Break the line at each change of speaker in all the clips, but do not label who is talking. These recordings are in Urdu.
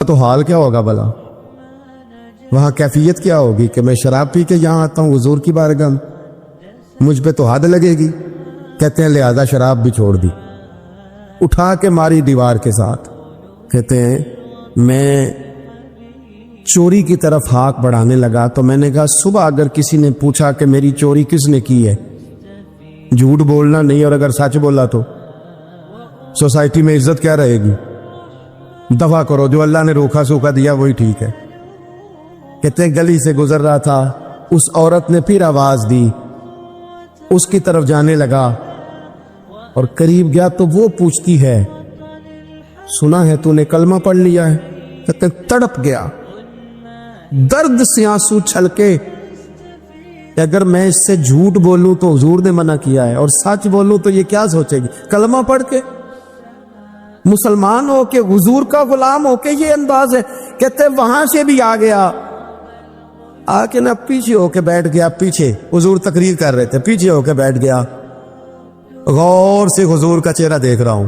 تو حال کیا ہوگا بھلا؟ وہاں کیفیت کیا ہوگی کہ میں شراب پی کے یہاں آتا ہوں حضور کی بارگاہ میں، مجھ پہ تو حد لگے گی۔ کہتے ہیں لہذا شراب بھی چھوڑ دی، اٹھا کے ماری دیوار کے ساتھ۔ کہتے ہیں میں چوری کی طرف ہاتھ بڑھانے لگا تو میں نے کہا صبح اگر کسی نے پوچھا کہ میری چوری کس نے کی ہے، جھوٹ بولنا نہیں، اور اگر سچ بولا تو سوسائٹی میں عزت کیا رہے گی؟ دفع کرو، جو اللہ نے روکھا سوکھا دیا وہی ٹھیک ہے۔ کہتے ہیں گلی سے گزر رہا تھا، اس عورت نے پھر آواز دی، اس کی طرف جانے لگا اور قریب گیا تو وہ پوچھتی ہے سنا ہے تو نے کلمہ پڑھ لیا ہے؟ کہتے ہیں تڑپ گیا، درد سے آنسو چھلکے کہ اگر میں اس سے جھوٹ بولوں تو حضور نے منع کیا ہے، اور سچ بولوں تو یہ کیا سوچے گی؟ کلمہ پڑھ کے مسلمان ہو کے حضور کا غلام ہو کے یہ انداز ہے۔ کہتے وہاں سے بھی آ گیا، آ کے نا پیچھے ہو کے بیٹھ گیا، پیچھے حضور تقریر کر رہے تھے، پیچھے ہو کے بیٹھ گیا، غور سے حضور کا چہرہ دیکھ رہا ہوں۔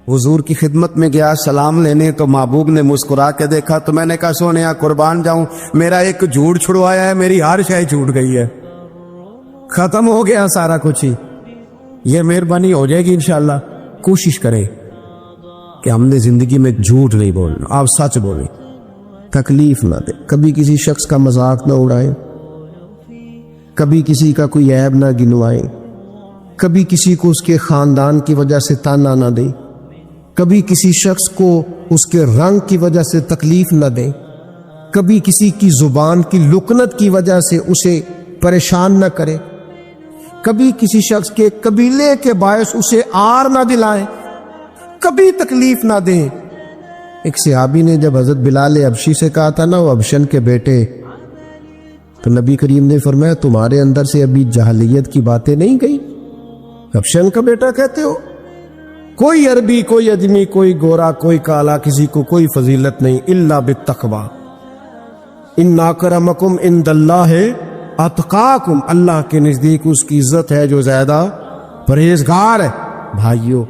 حضور کی خدمت میں گیا سلام لینے تو محبوب نے مسکرا کے دیکھا تو میں نے کہا سونیا قربان جاؤں، میرا ایک جھوٹ چھڑوایا ہے، میری ہر شے چھوٹ گئی ہے، ختم ہو گیا سارا کچھ ہی۔ یہ مہربانی ہو جائے گی انشاءاللہ۔ کوشش کریں کہ ہم نے زندگی میں جھوٹ نہیں بولنا، آپ سچ بولیں، تکلیف نہ دیں، کبھی کسی شخص کا مذاق نہ اڑائیں، کبھی کسی کا کوئی عیب نہ گنوائیں، کبھی کسی کو اس کے خاندان کی وجہ سے تانا نہ دیں، کبھی کسی شخص کو اس کے رنگ کی وجہ سے تکلیف نہ دیں، کبھی کسی کی زبان کی لکنت کی وجہ سے اسے پریشان نہ کریں، کبھی کسی شخص کے قبیلے کے باعث اسے آر نہ دلائیں، کبھی تکلیف نہ دیں۔ ایک صحابی نے جب حضرت بلال حبشی سے کہا تھا نا وہ حبشن کے بیٹے، تو نبی کریم نے فرمایا تمہارے اندر سے ابھی جاہلیت کی باتیں نہیں گئی، حبشن کا بیٹا کہتے ہو؟ کوئی عربی، کوئی اجمی، کوئی گورا، کوئی کالا، کسی کو کوئی فضیلت نہیں الا بالتقوی، ان اکرمکم عند اللہ اتقاکم، اللہ کے نزدیک اس کی عزت ہے جو زیادہ پرہیزگار ہے۔ بھائیو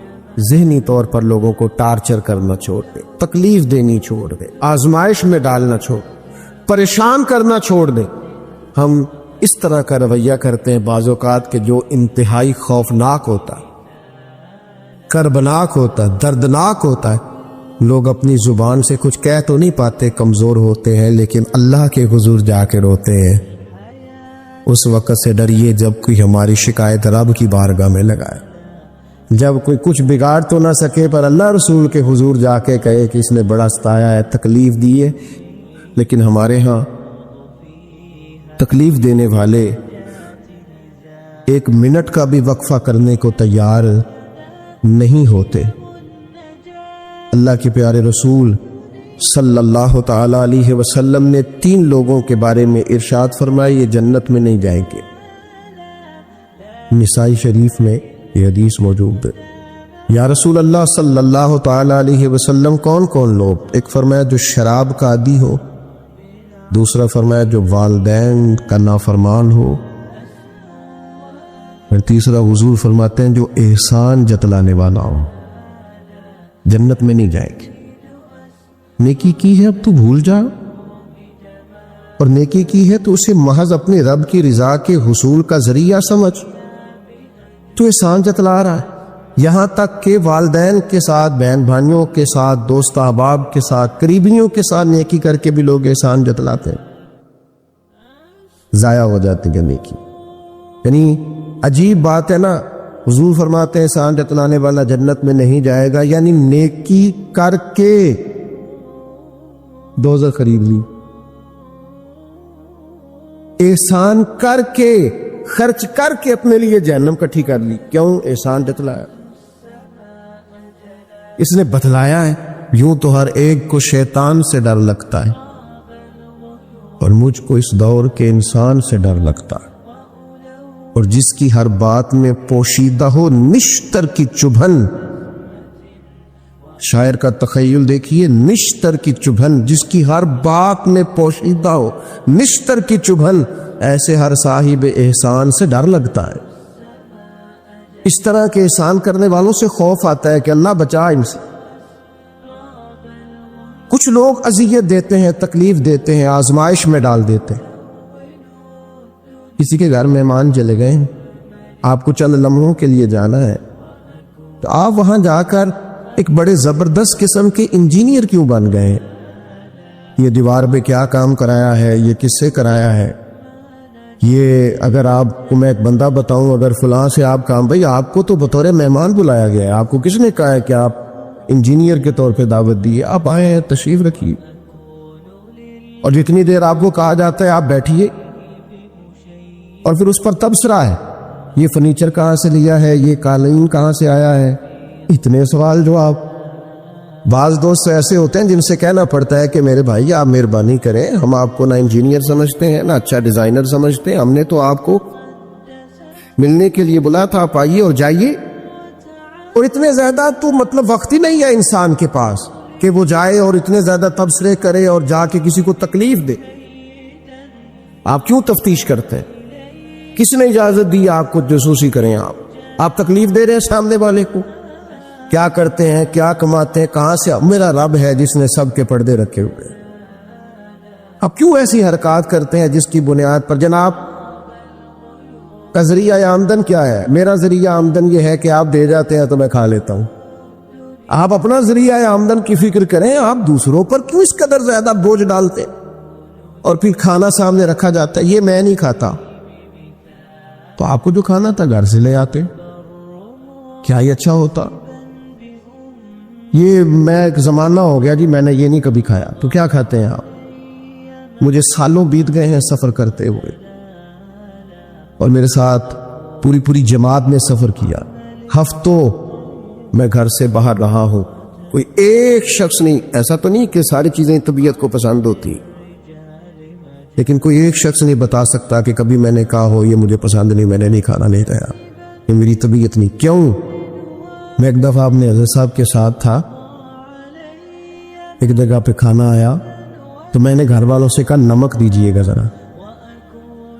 ذہنی طور پر لوگوں کو ٹارچر کرنا چھوڑ دیں، تکلیف دینی چھوڑ دیں، آزمائش میں ڈالنا چھوڑ دیں، پریشان کرنا چھوڑ دیں۔ ہم اس طرح کا رویہ کرتے ہیں بعض اوقات کہ جو انتہائی خوفناک ہوتا ہے، کربناک ہوتا ہے، دردناک ہوتا ہے۔ لوگ اپنی زبان سے کچھ کہہ تو نہیں پاتے، کمزور ہوتے ہیں، لیکن اللہ کے حضور جا کے روتے ہیں۔ اس وقت سے ڈریے جب کوئی ہماری شکایت رب کی بارگاہ میں لگائے، جب کوئی کچھ بگاڑ تو نہ سکے پر اللہ رسول کے حضور جا کے کہے کہ اس نے بڑا ستایا ہے، تکلیف دی ہے۔ لیکن ہمارے ہاں تکلیف دینے والے ایک منٹ کا بھی وقفہ کرنے کو تیار نہیں ہوتے۔ اللہ کے پیارے رسول صلی اللہ تعالی علیہ وسلم نے 3 لوگوں کے بارے میں ارشاد فرمایا یہ جنت میں نہیں جائیں گے۔ نسائی شریف میں یہ حدیث موجود ہے۔ یا رسول اللہ صلی اللہ تعالی علیہ وسلم کون کون لوگ؟ ایک فرمایا جو شراب کا عادی ہو، دوسرا فرمایا جو والدین کا نافرمان ہو، اور تیسرا حضور فرماتے ہیں جو احسان جتلانے والا ہو، جنت میں نہیں جائیں گے۔ نیکی کی ہے اب تو بھول جا، اور نیکی کی ہے تو اسے محض اپنے رب کی رضا کے حصول کا ذریعہ سمجھ، تو احسان جتلا رہا ہے۔ یہاں تک کہ والدین کے ساتھ، بہن بھائیوں کے ساتھ، دوست احباب کے ساتھ، قریبیوں کے ساتھ نیکی کر کے بھی لوگ احسان جتلاتے ہیں، ضائع ہو جاتی ہے نیکی۔ یعنی عجیب بات ہے نا، حضور فرماتے ہیں احسان جتلانے والا جنت میں نہیں جائے گا، یعنی نیکی کر کے دوزخ خرید لی، احسان کر کے، خرچ کر کے اپنے لیے جہنم کٹھی کر لی۔ کیوں؟ احسان جتلایا، اس نے بتلایا ہے۔ یوں تو ہر ایک کو شیطان سے ڈر لگتا ہے، اور مجھ کو اس دور کے انسان سے ڈر لگتا ہے، اور جس کی ہر بات میں پوشیدہ ہو نشتر کی چبھن۔ شاعر کا تخیل دیکھیے، نشتر کی چبھن، جس کی ہر بات میں پوشیدہ ہو نشتر کی چبھن، ایسے ہر صاحب احسان سے ڈر لگتا ہے۔ اس طرح کے احسان کرنے والوں سے خوف آتا ہے کہ اللہ بچا ان سے۔ کچھ لوگ اذیت دیتے ہیں، تکلیف دیتے ہیں، آزمائش میں ڈال دیتے ہیں. کسی کے گھر مہمان چلے گئے ہیں، آپ کو چند لمحوں کے لیے جانا ہے، تو آپ وہاں جا کر ایک بڑے زبردست قسم کے انجینئر کیوں بن گئے؟ یہ دیوار پہ کیا کام کرایا ہے، یہ کس سے کرایا ہے، یہ اگر آپ کو میں ایک بندہ بتاؤں، اگر فلاں سے آپ کام، بھئی آپ کو تو بطور مہمان بلایا گیا ہے، آپ کو کس نے کہا ہے کہ آپ انجینئر کے طور پہ دعوت دی ہے؟ آپ آئے ہیں، تشریف رکھیے، اور جتنی دیر آپ کو کہا جاتا ہے آپ بیٹھیے، اور پھر اس پر تبصرہ ہے، یہ فرنیچر کہاں سے لیا ہے، یہ قالین کہاں سے آیا ہے، اتنے سوال جواب. بعض دوست ایسے ہوتے ہیں جن سے کہنا پڑتا ہے کہ میرے بھائی آپ مہربانی کریں، ہم آپ کو نہ انجینئر سمجھتے ہیں نہ اچھا ڈیزائنر سمجھتے ہیں، ہم نے تو آپ کو ملنے کے لیے بلایا تھا، آپ آئیے اور جائیے. اور اتنے زیادہ تو مطلب وقت ہی نہیں ہے انسان کے پاس کہ وہ جائے اور اتنے زیادہ تبصرے کرے اور جا کے کسی کو تکلیف دے. آپ کیوں تفتیش کرتے ہیں؟ کس نے اجازت دی آپ کو جاسوسی کریں؟ آپ تکلیف دے رہے ہیں سامنے والے کو. کیا کرتے ہیں، کیا کماتے ہیں، کہاں سے؟ میرا رب ہے جس نے سب کے پردے رکھے ہوئے. اب کیوں ایسی حرکات کرتے ہیں جس کی بنیاد پر جناب کا ذریعہ آمدن کیا ہے؟ میرا ذریعہ آمدن یہ ہے کہ آپ دے جاتے ہیں تو میں کھا لیتا ہوں. آپ اپنا ذریعہ آمدن کی فکر کریں، آپ دوسروں پر کیوں اس قدر زیادہ بوجھ ڈالتے؟ اور پھر کھانا سامنے رکھا جاتا ہے، یہ میں نہیں کھاتا، تو آپ کو جو کھانا تھا گھر سے لے آتے، کیا یہ اچھا ہوتا؟ یہ میں ایک زمانہ ہو گیا جی میں نے یہ نہیں کبھی کھایا، تو کیا کھاتے ہیں آپ؟ مجھے سالوں بیت گئے ہیں سفر کرتے ہوئے، اور میرے ساتھ پوری جماعت نے سفر کیا، ہفتوں میں گھر سے باہر رہا ہوں، کوئی ایک شخص نہیں، ایسا تو نہیں کہ ساری چیزیں طبیعت کو پسند ہوتی، لیکن کوئی ایک شخص نہیں بتا سکتا کہ کبھی میں نے کہا ہو یہ مجھے پسند نہیں، میں نے نہیں کھانا، نہیں کھایا، یہ میری طبیعت نہیں. کیوں؟ میں ایک دفعہ اپنے حضرت صاحب کے ساتھ تھا، ایک جگہ پہ کھانا آیا تو میں نے گھر والوں سے کہا نمک دیجئے گا ذرا،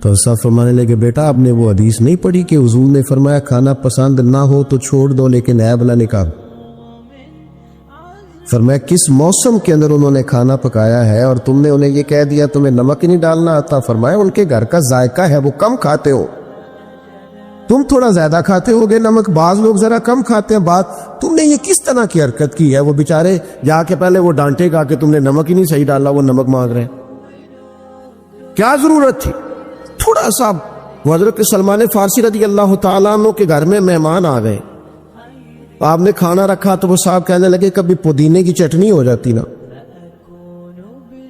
تو صاحب فرمانے لگے بیٹا آپ نے وہ حدیث نہیں پڑھی کہ حضور نے فرمایا کھانا پسند نہ ہو تو چھوڑ دو لیکن عیب نہ نکال؟ فرمایا کس موسم کے اندر انہوں نے کھانا پکایا ہے اور تم نے انہیں یہ کہہ دیا تمہیں نمک ہی نہیں ڈالنا آتا؟ فرمایا ان کے گھر کا ذائقہ ہے، وہ کم کھاتے ہو، تم تھوڑا زیادہ کھاتے ہوگے نمک، بعض لوگ ذرا کم کھاتے ہیں، تم نے یہ کس طرح کی حرکت کی ہے؟ وہ بیچارے جا کے پہلے وہ ڈانٹے گا کہ تم نے نمک ہی نہیں صحیح ڈالا، وہ نمک مانگ رہے ہیں، کیا ضرورت تھی؟ تھوڑا سا. وہ حضرت سلمان فارسی رضی اللہ تعالیٰ عنہ کے گھر میں مہمان آ گئے، آپ نے کھانا رکھا تو وہ صاحب کہنے لگے کبھی پودینے کی چٹنی ہو جاتی نا.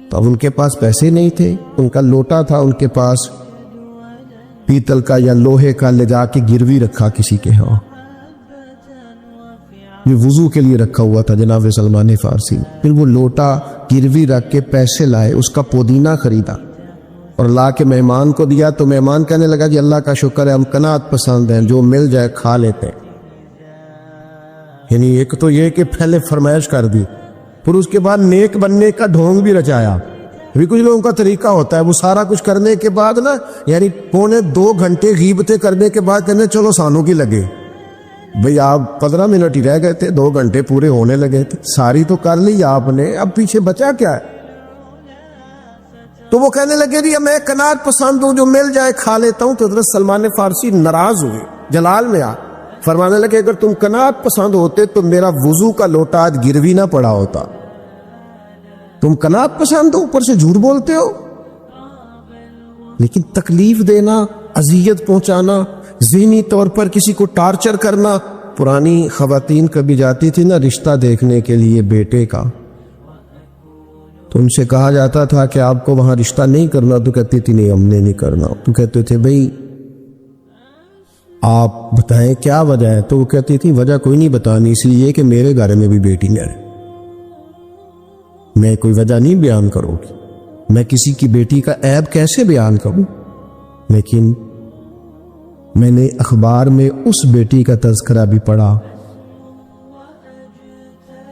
تو اب ان کے پاس پیسے نہیں تھے، ان کا لوٹا تھا ان کے پاس پیتل کا یا لوہے کا، لے جا کے گروی رکھا کسی کے ہاں، یہ وضو کے لیے رکھا ہوا تھا جناب سلمان فارسی. پھر وہ لوٹا گروی رکھ کے پیسے لائے، اس کا پودینہ خریدا اور لا کے مہمان کو دیا، تو مہمان کہنے لگا جی اللہ کا شکر ہے ہم قناعت پسند ہیں، جو مل جائے کھا لیتے ہیں. یعنی ایک تو یہ کہ پہلے فرمائش کر دی، پھر اس کے بعد نیک بننے کا ڈھونگ بھی رچایا. بھی کچھ لوگوں کا طریقہ ہوتا ہے وہ سارا کچھ کرنے کے بعد نا، یعنی 2.25 گھنٹے غیبتیں کرنے کے بعد کہنے چلو سانوں کی لگے. بھئی آپ 15 منٹ ہی رہ گئے تھے، 2 گھنٹے پورے ہونے لگے تھے، ساری تو کر لی آپ نے، اب پیچھے بچا کیا ہے؟ تو وہ کہنے لگے جی میں قناعت پسند ہوں، جو مل جائے کھا لیتا ہوں. تو حضرت سلمان فارسی ناراض ہوئے، جلال میں آ فرمانے لگے اگر تم قناعت پسند ہوتے تو میرا وضو کا لوٹا آج گروی نہ پڑا ہوتا. تم قناعت پسند ہو، اوپر سے جھوٹ بولتے ہو. لیکن تکلیف دینا، اذیت پہنچانا، ذہنی طور پر کسی کو ٹارچر کرنا. پرانی خواتین کبھی جاتی تھی نا رشتہ دیکھنے کے لیے بیٹے کا، تو ان سے کہا جاتا تھا کہ آپ کو وہاں رشتہ نہیں کرنا، تو کہتی تھی نہیں ہم نے نہیں کرنا. تو کہتے تھے بھئی آپ بتائیں کیا وجہ ہے؟ تو وہ کہتی تھی وجہ کوئی نہیں بتانی، اس لیے کہ میرے گھر میں بھی بیٹی ہے، میں کوئی وجہ نہیں بیان کروں گی، میں کسی کی بیٹی کا عیب کیسے بیان کروں. لیکن میں نے اخبار میں اس بیٹی کا تذکرہ بھی پڑھا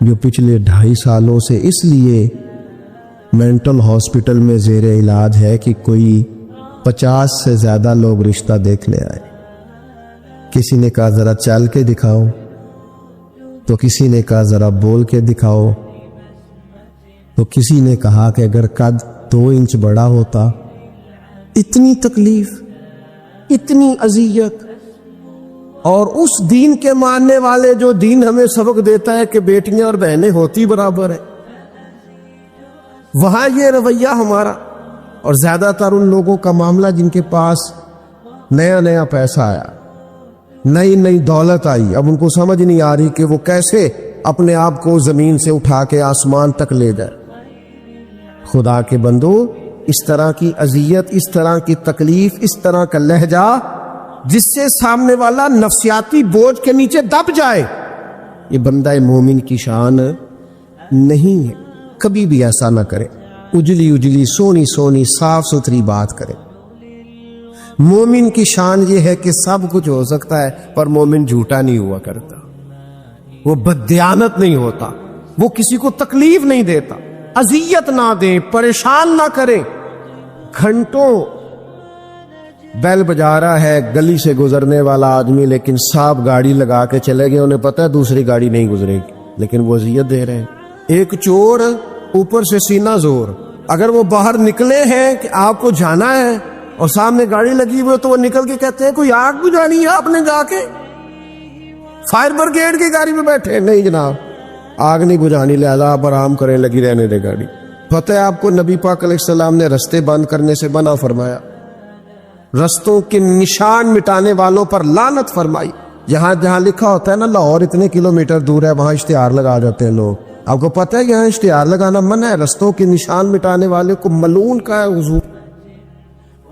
جو پچھلے 2.5 سالوں سے اس لیے مینٹل ہاسپٹل میں زیر علاج ہے کہ کوئی 50 سے زیادہ لوگ رشتہ دیکھنے آئے. کسی نے کہا ذرا چل کے دکھاؤ، تو کسی نے کہا ذرا بول کے دکھاؤ، تو کسی نے کہا کہ اگر قد 2 انچ بڑا ہوتا، اتنی تکلیف، اتنی اذیت، اور اس دین کے ماننے والے جو دین ہمیں سبق دیتا ہے کہ بیٹیاں اور بہنیں ہوتی برابر ہیں، وہاں یہ رویہ ہمارا۔ اور زیادہ تر ان لوگوں کا معاملہ جن کے پاس نیا نیا پیسہ آیا، نئی نئی دولت آئی، اب ان کو سمجھ نہیں آ رہی کہ وہ کیسے اپنے آپ کو زمین سے اٹھا کے آسمان تک لے جائے۔ خدا کے بندو، اس طرح کی اذیت، اس طرح کی تکلیف، اس طرح کا لہجہ جس سے سامنے والا نفسیاتی بوجھ کے نیچے دب جائے، یہ بندہ مومن کی شان نہیں ہے۔ کبھی بھی ایسا نہ کرے، اجلی اجلی سونی سونی صاف ستھری بات کرے۔ مومن کی شان یہ ہے کہ سب کچھ ہو سکتا ہے، پر مومن جھوٹا نہیں ہوا کرتا، وہ بددیانت نہیں ہوتا، وہ کسی کو تکلیف نہیں دیتا، اذیت نہ دے، پریشان نہ کرے۔ گھنٹوں بیل بجا رہا ہے گلی سے گزرنے والا آدمی، لیکن صاحب گاڑی لگا کے چلے گئے، انہیں پتہ ہے دوسری گاڑی نہیں گزرے گی، لیکن وہ اذیت دے رہے ہیں۔ ایک چور، اوپر سے سینہ زور، اگر وہ باہر نکلے ہیں کہ آپ کو جانا ہے اور سامنے گاڑی لگی ہوئی تو وہ نکل کے کہتے ہیں کوئی آگ بجھانی ہے آپ نے، جا کے فائر برگیڈ کی گاڑی میں بیٹھے۔ نہیں جناب، آگ نہیں بجھانی، لہذا آپ آرام کریں، لگی رہنے دے گاڑی۔ پتہ ہے آپ کو نبی پاک علیہ السلام نے رستے بند کرنے سے منع فرمایا، رستوں کے نشان مٹانے والوں پر لعنت فرمائی۔ جہاں جہاں لکھا ہوتا ہے نا لاہور اتنے کلومیٹر دور ہے، وہاں اشتہار لگا جاتے ہیں لوگ۔ آپ کو پتہ ہے یہاں اشتہار لگانا منع ہے، رستوں کے نشان مٹانے والے کو ملعون کا ہے حضور۔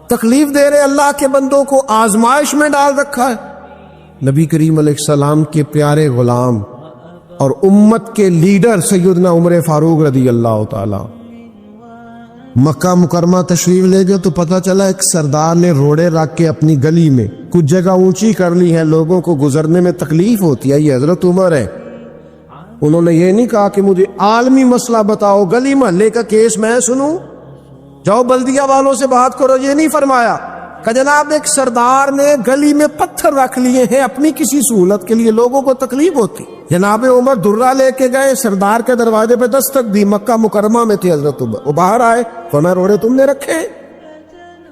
تکلیف دے رہے اللہ کے بندوں کو، آزمائش میں ڈال رکھا ہے۔ نبی کریم علیہ السلام کے پیارے غلام اور امت کے لیڈر سیدنا عمر فاروق رضی اللہ تعالی مکہ مکرمہ تشریف لے گئے تو پتہ چلا ایک سردار نے روڑے رکھ کے اپنی گلی میں کچھ جگہ اونچی کر لی ہے، لوگوں کو گزرنے میں تکلیف ہوتی ہے، یہ حضرت عمر ہے۔ انہوں نے یہ نہیں کہا کہ مجھے عالمی مسئلہ بتاؤ، گلی محلے کا کیس میں سنوں، جاؤ بلدیہ والوں سے بات کرو، یہ نہیں فرمایا کہ جناب ایک سردار نے گلی میں پتھر رکھ لیے ہیں اپنی کسی سہولت کے لیے، لوگوں کو تکلیف ہوتی۔ جناب عمر درہ لے کے گئے، سردار کے دروازے پہ دستک دی، مکہ مکرمہ میں تھے حضرت عمر، وہ باہر آئے، فرمایا روڑے تم نے رکھے؟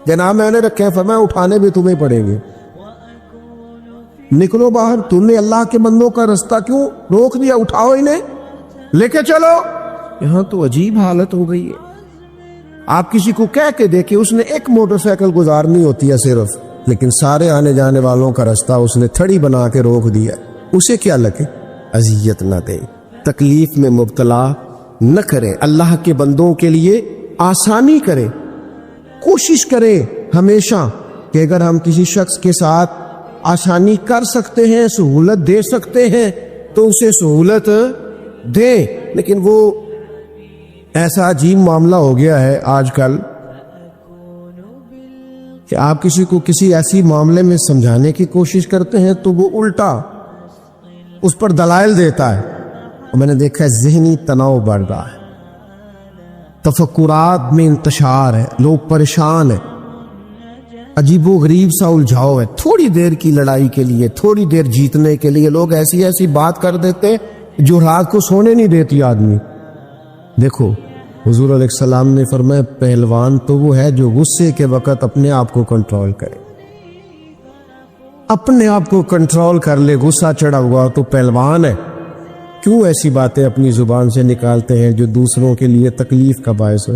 جناب میں نے رکھے۔ فرمایا اٹھانے بھی تمہیں پڑیں گے، نکلو باہر، تم نے اللہ کے بندوں کا رستہ کیوں روک دیا؟ اٹھاؤ انہیں، لے کے چلو۔ یہاں تو عجیب حالت ہو گئی ہے، آپ کسی کو کہہ کے دیکھیں، اس نے ایک موٹر سائیکل گزارنی ہوتی ہے صرف، لیکن سارے آنے جانے والوں کا رستہ اس نے تھڑی بنا کے روک دیا۔ اسے کیا لگے؟ اذیت نہ دے، تکلیف میں مبتلا نہ کرے، اللہ کے بندوں کے لیے آسانی کرے۔ کوشش کرے ہمیشہ کہ اگر ہم کسی شخص کے ساتھ آسانی کر سکتے ہیں، سہولت دے سکتے ہیں تو اسے سہولت دیں۔ لیکن وہ ایسا عجیب معاملہ ہو گیا ہے آج کل کہ آپ کسی کو کسی ایسی معاملے میں سمجھانے کی کوشش کرتے ہیں تو وہ الٹا اس پر دلائل دیتا ہے، اور میں نے دیکھا ہے ذہنی تناؤ بڑھ رہا ہے، تفکرات میں انتشار ہے، لوگ پریشان ہیں، عجیب و غریب سا الجھاؤ ہے۔ تھوڑی دیر کی لڑائی کے لیے، تھوڑی دیر جیتنے کے لیے لوگ ایسی ایسی بات کر دیتے جو رات کو سونے نہیں دیتی آدمی۔ دیکھو حضور علیہ السلام نے فرمایا پہلوان تو وہ ہے جو غصے کے وقت اپنے آپ کو کنٹرول کرے، اپنے آپ کو کنٹرول کر لے، غصہ چڑھا ہوا تو پہلوان ہے۔ کیوں ایسی باتیں اپنی زبان سے نکالتے ہیں جو دوسروں کے لیے تکلیف کا باعث ہے،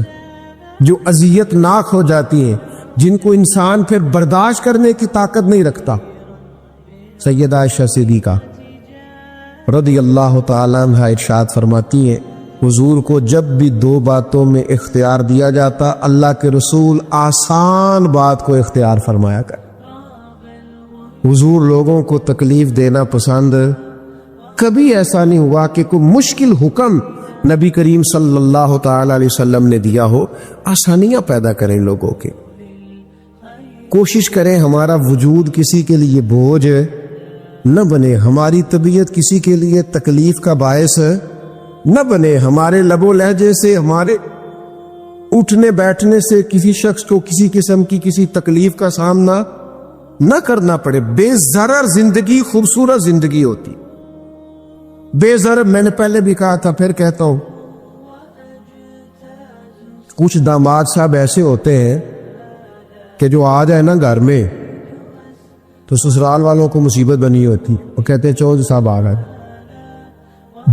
جو اذیت ناک ہو جاتی ہیں، جن کو انسان پھر برداشت کرنے کی طاقت نہیں رکھتا۔ سیدہ عائشہ صدیقہ رضی اللہ تعالیٰ عنہا ارشاد فرماتی ہیں حضور کو جب بھی 2 باتوں میں اختیار دیا جاتا، اللہ کے رسول آسان بات کو اختیار فرمایا کر۔ حضور لوگوں کو تکلیف دینا پسند، کبھی ایسا نہیں ہوا کہ کوئی مشکل حکم نبی کریم صلی اللہ تعالی علیہ وسلم نے دیا ہو، آسانیاں پیدا کریں لوگوں کے۔ کوشش کریں ہمارا وجود کسی کے لیے بوجھ نہ بنے، ہماری طبیعت کسی کے لیے تکلیف کا باعث نہ بنے، ہمارے لب و لہجے سے، ہمارے اٹھنے بیٹھنے سے کسی شخص کو کسی قسم کی کسی تکلیف کا سامنا نہ کرنا پڑے۔ بے ضرر زندگی خوبصورت زندگی ہوتی، بے ضرر۔ میں نے پہلے بھی کہا تھا، پھر کہتا ہوں، کچھ داماد صاحب ایسے ہوتے ہیں کہ جو آ جائے نا گھر میں تو سسرال والوں کو مصیبت بنی ہوتی، وہ کہتے ہیں چودھری صاحب آ گئے،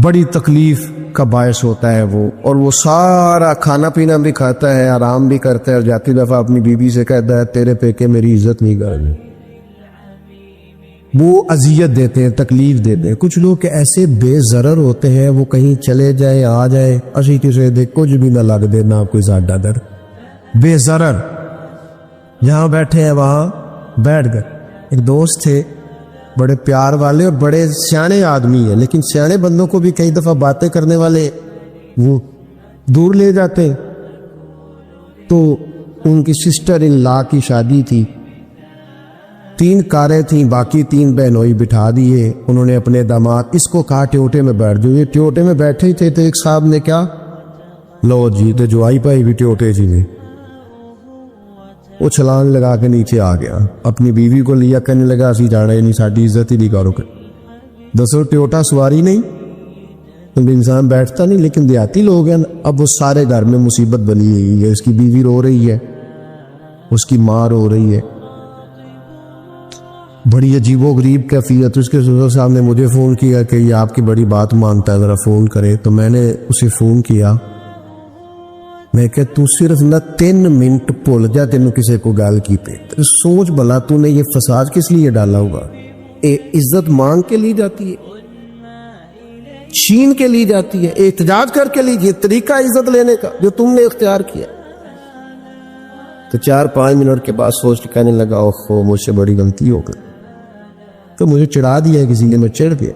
بڑی تکلیف کا باعث ہوتا ہے وہ، اور وہ سارا کھانا پینا بھی کھاتا ہے، آرام بھی کرتا ہے، اور جاتی دفعہ اپنی بیوی سے کہتا ہے تیرے پیکے میری عزت نہیں کر رہے، وہ اذیت دیتے ہیں، تکلیف دیتے ہیں۔ کچھ لوگ ایسے بے ضرر ہوتے ہیں، وہ کہیں چلے جائے آ جائے اسی کسی دے کچھ بھی نہ لگ دے، نہ کوئی زیادہ در، بے ضرر، جہاں بیٹھے ہیں وہاں بیٹھ گئے۔ ایک دوست تھے بڑے پیار والے اور بڑے سیانے آدمی ہیں، لیکن سیانے بندوں کو بھی کئی دفعہ باتیں کرنے والے وہ دور لے جاتے ہیں۔ تو ان کی سسٹر ان لا کی شادی تھی، 3 کاریں تھیں، باقی 3 بہنوئی بٹھا دیے انہوں نے اپنے داماد، اس کو کہا ٹیوٹے میں بیٹھ جو، یہ ٹیوٹے میں بیٹھے ہی تھے تو ایک صاحب نے کیا، لو جی تو جو آئی پائی بھی ٹیوٹے جی نے، وہ چھلانگ لگا کے نیچے آ گیا، اپنی بیوی کو لیا، کہنے لگا اسی جانا ہی نہیں، ساڈی عزت ہی نہیں کرو کہ دسو ٹیوٹا سواری نہیں تو انسان بیٹھتا نہیں، لیکن دیہاتی لوگ ہیں، اب وہ سارے گھر میں مصیبت بنی ہوئی ہے، اس کی بیوی رو رہی ہے، اس کی ماں رو رہی ہے، بڑی عجیب و غریب کیفیت۔ اس کے سسر صاحب نے مجھے فون کیا کہ یہ آپ کی بڑی بات مانتا ہے، ذرا فون کرے، تو میں نے اسے فون کیا، میں کہ تو صرف نہ 3 منٹ بھول جا تینوں کسی کو گال کی پہ، سوچ بھلا تو نے یہ فساد کس لیے ڈالا ہوگا، عزت مانگ کے لی جاتی ہے، چھین کے لی جاتی ہے، احتجاج کر کے لیجیے، طریقہ عزت لینے کا جو تم نے اختیار کیا۔ تو 4-5 منٹ کے بعد سوچ کے کہنے لگا اوہ مجھ سے بڑی غلطی ہو گئی، تو مجھے چڑھا دیا ہے کسی نے، میں چڑھ گیا۔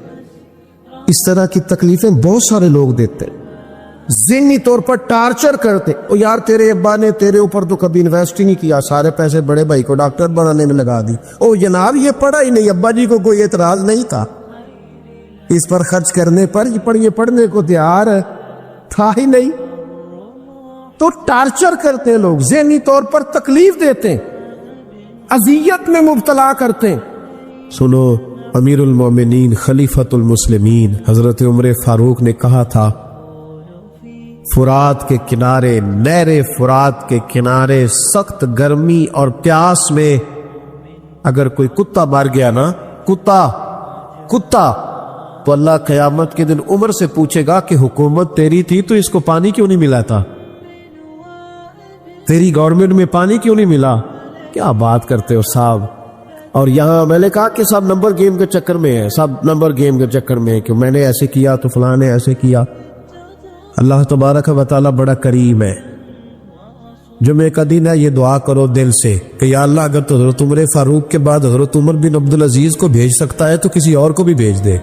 اس طرح کی تکلیفیں بہت سارے لوگ دیتے ہیں، ذہنی طور پر ٹارچر کرتے، او یار تیرے ابا نے تیرے اوپر تو کبھی انویسٹ ہی نہیں کیا، سارے پیسے بڑے بھائی کو ڈاکٹر بنانے میں لگا دی، او جناب یہ پڑھا ہی نہیں، ابا جی کو کوئی اعتراض نہیں تھا اس پر خرچ کرنے پر، یہ پڑھنے کو تیار تھا ہی نہیں، تو ٹارچر کرتے ہیں لوگ، ذہنی طور پر تکلیف دیتے ہیں، اذیت میں مبتلا کرتے ہیں۔ سنو، امیر المومنین خلیفۃ المسلمین حضرت عمر فاروق نے کہا تھا، فرات کے کنارے، نہر فرات کے کنارے سخت گرمی اور پیاس میں اگر کوئی کتا مر گیا نا، کتا تو اللہ قیامت کے دن عمر سے پوچھے گا کہ حکومت تیری تھی تو اس کو پانی کیوں نہیں ملا تھا، تیری گورنمنٹ میں پانی کیوں نہیں ملا، کیا بات کرتے ہو صاحب۔ اور یہاں میں نے کہا کہ سب نمبر گیم کے چکر میں ہے، سب نمبر گیم کے چکر میں ہے کہ میں نے ایسے کیا تو فلاں نے ایسے کیا۔ اللہ تبارک و تعالیٰ بڑا کریم ہے۔ جمعہ کا دن ہے، یہ دعا کرو دل سے کہ یا اللہ اگر تو حضرت عمر فاروق کے بعد حضرت عمر بن عبدالعزیز کو بھیج سکتا ہے تو کسی اور کو بھی بھیج دے،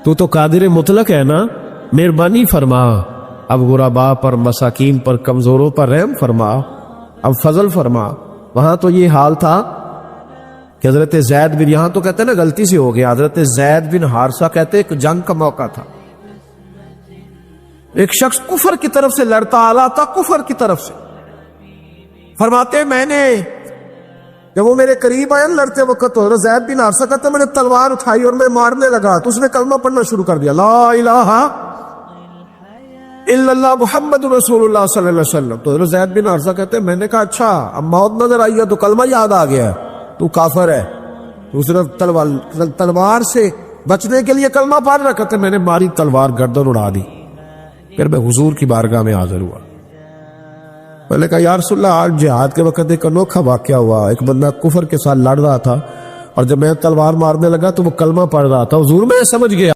تو قادر مطلق ہے نا، مہربانی فرما، اب غرباء پر، مساکین پر، کمزوروں پر رحم فرما، اب فضل فرما۔ وہاں تو یہ حال تھا کہ حضرت زید بن، یہاں تو کہتے ہیں نا غلطی سے ہو گیا، حضرت زید بن حارثہ کہتے ایک جنگ کا موقع تھا، ایک شخص کفر کی طرف سے لڑتا آ رہا تھا، کفر کی طرف سے، فرماتے میں نے جب وہ میرے قریب آیا لڑتے وقت تو حضرت زید بن حارثہ کہتے میں نے تلوار اٹھائی اور میں مارنے لگا تو اس نے کلمہ پڑھنا شروع کر دیا، لا الہ الا اللہ محمد رسول اللہ صلی اللہ علیہ وسلم۔ تو حضرت زید بن حارثہ کہتے میں نے کہا اچھا اب موت نظر آئی ہے تو کلمہ یاد آ گیا ہے، تو کافر ہے، تو صرف تلوار سے بچنے کے لیے کلمہ پڑھ رہا، کہتے میں نے ماری تلوار گردن اڑا دی، پھر میں حضور کی بارگاہ میں حاضر ہوا، میں نے کہا یا رسول اللہ آج جہاد کے وقت ایک انوکھا واقعہ ہوا، ایک بندہ کفر کے ساتھ لڑ رہا تھا اور جب میں تلوار مارنے لگا تو وہ کلمہ پڑھ رہا تھا، حضور میں سمجھ گیا